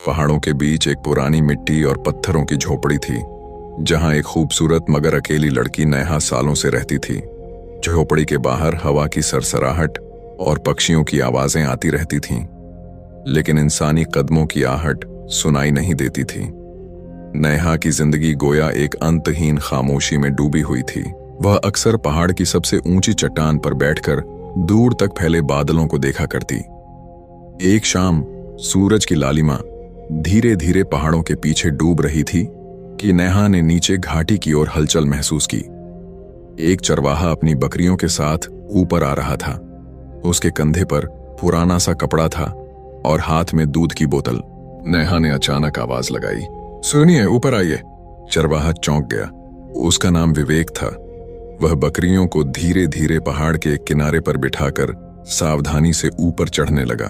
पहाड़ों के बीच एक पुरानी मिट्टी और पत्थरों की झोपड़ी थी, जहां एक खूबसूरत मगर अकेली लड़की नेहा सालों से रहती थी। झोपड़ी के बाहर हवा की सरसराहट और पक्षियों की आवाजें आती रहती थीं, लेकिन इंसानी कदमों की आहट सुनाई नहीं देती थी। नेहा की जिंदगी गोया एक अंतहीन खामोशी में डूबी हुई थी। वह अक्सर पहाड़ की सबसे ऊंची चट्टान पर बैठकर दूर तक फैले बादलों को देखा करती। एक शाम सूरज की लालिमा धीरे धीरे पहाड़ों के पीछे डूब रही थी कि नेहा ने नीचे घाटी की ओर हलचल महसूस की। एक चरवाहा अपनी बकरियों के साथ ऊपर आ रहा था। उसके कंधे पर पुराना सा कपड़ा था और हाथ में दूध की बोतल। नेहा ने अचानक आवाज लगाई, सुनिए, ऊपर आइए। चरवाहा चौंक गया। उसका नाम विवेक था। वह बकरियों को धीरे धीरे पहाड़ के एक किनारे पर बिठाकर सावधानी से ऊपर चढ़ने लगा।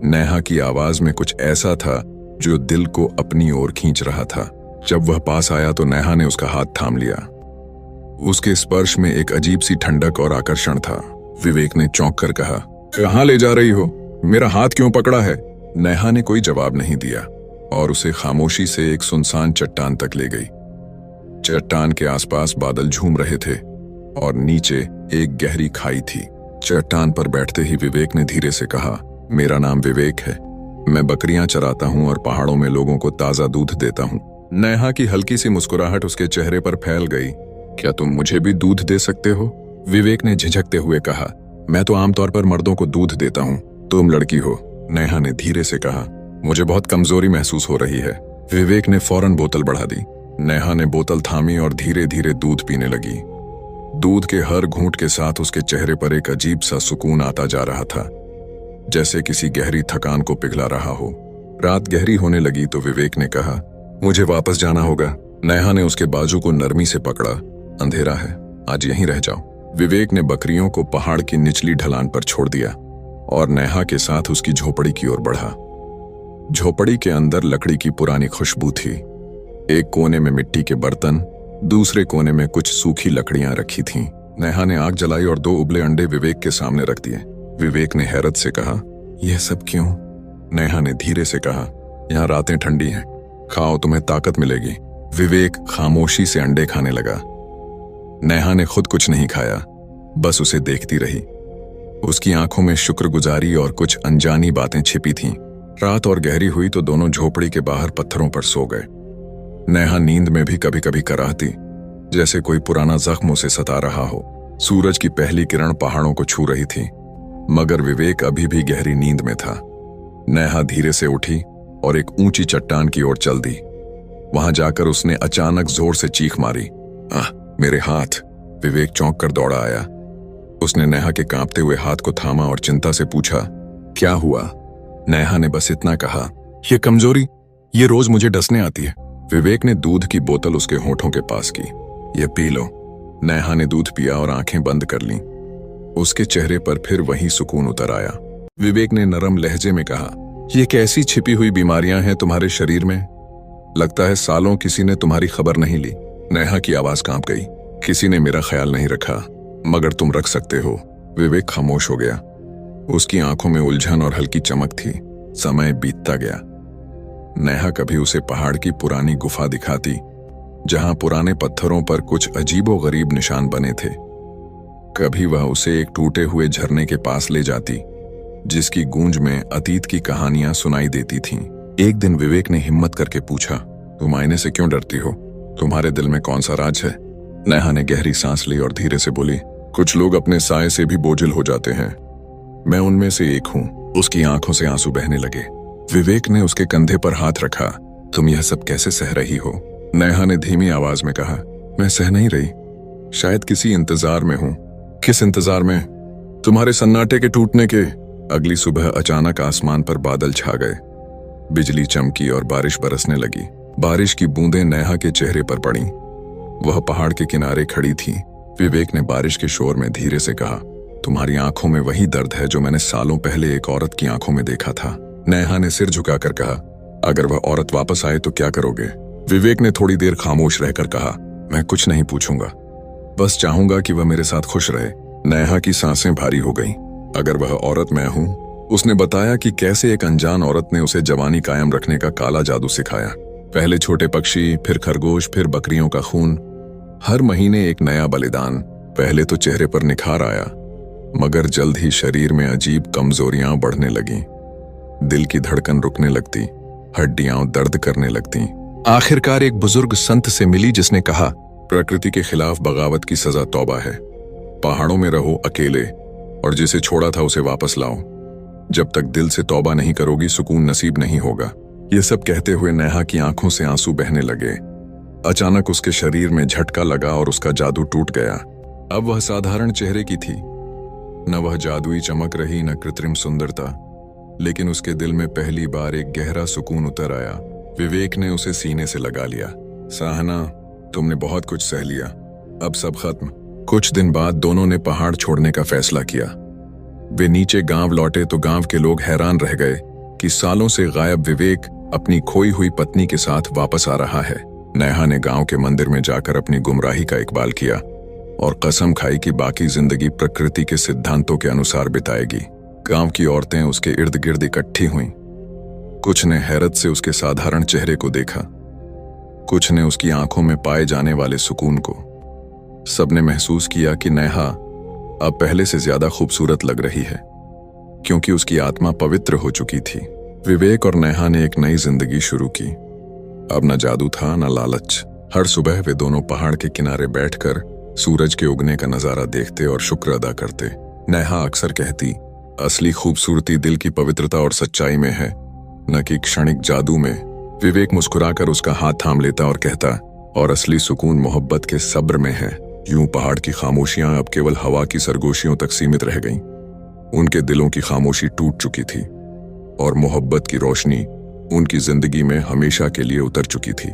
नेहा की आवाज में कुछ ऐसा था जो दिल को अपनी ओर खींच रहा था। जब वह पास आया तो नेहा ने उसका हाथ थाम लिया। उसके स्पर्श में एक अजीब सी ठंडक और आकर्षण था। विवेक ने चौंक कर कहा, कहां ले जा रही हो? मेरा हाथ क्यों पकड़ा है? नेहा ने कोई जवाब नहीं दिया और उसे खामोशी से एक सुनसान चट्टान तक ले गई। चट्टान के आसपास बादल झूम रहे थे और नीचे एक गहरी खाई थी। चट्टान पर बैठते ही विवेक ने धीरे से कहा, मेरा नाम विवेक है। मैं बकरियां चराता हूं और पहाड़ों में लोगों को ताजा दूध देता हूं। नेहा की हल्की सी मुस्कुराहट उसके चेहरे पर फैल गई। क्या तुम मुझे भी दूध दे सकते हो? विवेक ने झिझकते हुए कहा, मैं तो आमतौर पर मर्दों को दूध देता हूं, तुम लड़की हो। नेहा ने धीरे से कहा, मुझे बहुत कमजोरी महसूस हो रही है। विवेक ने फौरन बोतल बढ़ा दी। नेहा ने बोतल थामी और धीरे धीरे दूध पीने लगी। दूध के हर घूंट के साथ उसके चेहरे पर एक अजीब सा सुकून आता जा रहा था, जैसे किसी गहरी थकान को पिघला रहा हो। रात गहरी होने लगी तो विवेक ने कहा, मुझे वापस जाना होगा। नेहा ने उसके बाजू को नरमी से पकड़ा, अंधेरा है, आज यहीं रह जाओ। विवेक ने बकरियों को पहाड़ की निचली ढलान पर छोड़ दिया और नेहा के साथ उसकी झोपड़ी की ओर बढ़ा। झोपड़ी के अंदर लकड़ी की पुरानी खुशबू थी। एक कोने में मिट्टी के बर्तन, दूसरे कोने में कुछ सूखी लकड़ियां रखी थीं। नेहा ने आग जलाई और 2 उबले अंडे विवेक के सामने रख दिए। विवेक ने हैरत से कहा, यह सब क्यों? नेहा ने धीरे से कहा, यहाँ रातें ठंडी हैं, खाओ, तुम्हें ताकत मिलेगी। विवेक खामोशी से अंडे खाने लगा। नेहा ने खुद कुछ नहीं खाया, बस उसे देखती रही। उसकी आंखों में शुक्रगुजारी और कुछ अनजानी बातें छिपी थीं। रात और गहरी हुई तो दोनों झोपड़ी के बाहर पत्थरों पर सो गए। नेहा नींद में भी कभी कभी कराहती, जैसे कोई पुराना जख्म उसे सता रहा हो। सूरज की पहली किरण पहाड़ों को छू रही थी, मगर विवेक अभी भी गहरी नींद में था। नेहा धीरे से उठी और एक ऊंची चट्टान की ओर चल दी। वहां जाकर उसने अचानक जोर से चीख मारी, मेरे हाथ! विवेक चौंक कर दौड़ा आया। उसने नेहा के कांपते हुए हाथ को थामा और चिंता से पूछा, क्या हुआ? नेहा ने बस इतना कहा, ये कमजोरी, ये रोज मुझे डसने आती है। विवेक ने दूध की बोतल उसके होठों के पास की। ये पी लो। नेहा ने दूध पिया और आंखें बंद कर लीं। उसके चेहरे पर फिर वही सुकून उतर आया। विवेक ने नरम लहजे में कहा, ये कैसी छिपी हुई बीमारियां हैं तुम्हारे शरीर में? लगता है सालों किसी ने तुम्हारी खबर नहीं ली। नेहा की आवाज कांप गई, किसी ने मेरा ख्याल नहीं रखा, मगर तुम रख सकते हो। विवेक खामोश हो गया। उसकी आंखों में उलझन और हल्की चमक थी। समय बीतता गया। नेहा कभी उसे पहाड़ की पुरानी गुफा दिखाती, जहां पुराने पत्थरों पर कुछ अजीबोगरीब निशान बने थे। कभी वह उसे एक टूटे हुए झरने के पास ले जाती, जिसकी गूंज में अतीत की कहानियां सुनाई देती थीं। एक दिन विवेक ने हिम्मत करके पूछा, तुम आईने से क्यों डरती हो? तुम्हारे दिल में कौन सा राज है? नेहा ने गहरी सांस ली और धीरे से बोली, कुछ लोग अपने साए से भी बोझिल हो जाते हैं, मैं उनमें से एक हूं। उसकी आंखों से आंसू बहने लगे। विवेक ने उसके कंधे पर हाथ रखा, तुम यह सब कैसे सह रही हो? नेहा ने धीमी आवाज में कहा, मैं सह नहीं रही, शायद किसी इंतजार में हूं। किस इंतजार में? तुम्हारे सन्नाटे के टूटने के। अगली सुबह अचानक आसमान पर बादल छा गए। बिजली चमकी और बारिश बरसने लगी। बारिश की बूंदें नेहा के चेहरे पर पड़ी। वह पहाड़ के किनारे खड़ी थी। विवेक ने बारिश के शोर में धीरे से कहा, तुम्हारी आंखों में वही दर्द है जो मैंने सालों पहले एक औरत की आंखों में देखा था। नेहा ने सिर झुकाकर कहा, अगर वह औरत वापस आए तो क्या करोगे? विवेक ने थोड़ी देर खामोश रहकर कहा, मैं कुछ नहीं पूछूंगा, बस चाहूंगा कि वह मेरे साथ खुश रहे। नेहा की सांसें भारी हो गईं। अगर वह औरत मैं हूं उसने बताया कि कैसे एक अनजान औरत ने उसे जवानी कायम रखने का काला जादू सिखाया। पहले छोटे पक्षी, फिर खरगोश, फिर बकरियों का खून, हर महीने एक नया बलिदान। पहले तो चेहरे पर निखार आया, मगर जल्द ही शरीर में अजीब कमजोरियां बढ़ने लगीं। दिल की धड़कन रुकने लगती, हड्डियां दर्द करने लगतीं। आखिरकार एक बुजुर्ग संत से मिली जिसने कहा, प्रकृति के खिलाफ बगावत की सजा तौबा है। पहाड़ों में रहो अकेले और जिसे छोड़ा था उसे वापस लाओ। जब तक दिल से तौबा नहीं करोगी सुकून नसीब नहीं होगा। ये सब कहते हुए नेहा की आंखों से आंसू बहने लगे। अचानक उसके शरीर में झटका लगा और उसका जादू टूट गया। अब वह साधारण चेहरे की थी, न वह जादुई चमक रही, न कृत्रिम सुंदरता, लेकिन उसके दिल में पहली बार एक गहरा सुकून उतर आया। विवेक ने उसे सीने से लगा लिया। साहना, तुमने बहुत कुछ सह लिया, अब सब खत्म। कुछ दिन बाद दोनों ने पहाड़ छोड़ने का फैसला किया। वे नीचे गांव लौटे तो गांव के लोग हैरान रह गए कि सालों से गायब विवेक अपनी खोई हुई पत्नी के साथ वापस आ रहा है। नेहा ने गांव के मंदिर में जाकर अपनी गुमराही का इकबाल किया और कसम खाई कि बाकी जिंदगी प्रकृति के सिद्धांतों के अनुसार बिताएगी। गांव की औरतें उसके इर्द गिर्द इकट्ठी हुईं। कुछ ने हैरत से उसके साधारण चेहरे को देखा, कुछ ने उसकी आंखों में पाए जाने वाले सुकून को। सबने महसूस किया कि नेहा अब पहले से ज्यादा खूबसूरत लग रही है, क्योंकि उसकी आत्मा पवित्र हो चुकी थी। विवेक और नेहा ने एक नई जिंदगी शुरू की। अब न जादू था न लालच। हर सुबह वे दोनों पहाड़ के किनारे बैठकर सूरज के उगने का नजारा देखते और शुक्र अदा करते। नेहा अक्सर कहती, असली खूबसूरती दिल की पवित्रता और सच्चाई में है, न कि क्षणिक जादू में। विवेक मुस्कुराकर उसका हाथ थाम लेता और कहता, और असली सुकून मोहब्बत के सब्र में है। यूं पहाड़ की खामोशियां अब केवल हवा की सरगोशियों तक सीमित रह गईं। उनके दिलों की खामोशी टूट चुकी थी और मोहब्बत की रोशनी उनकी जिंदगी में हमेशा के लिए उतर चुकी थी।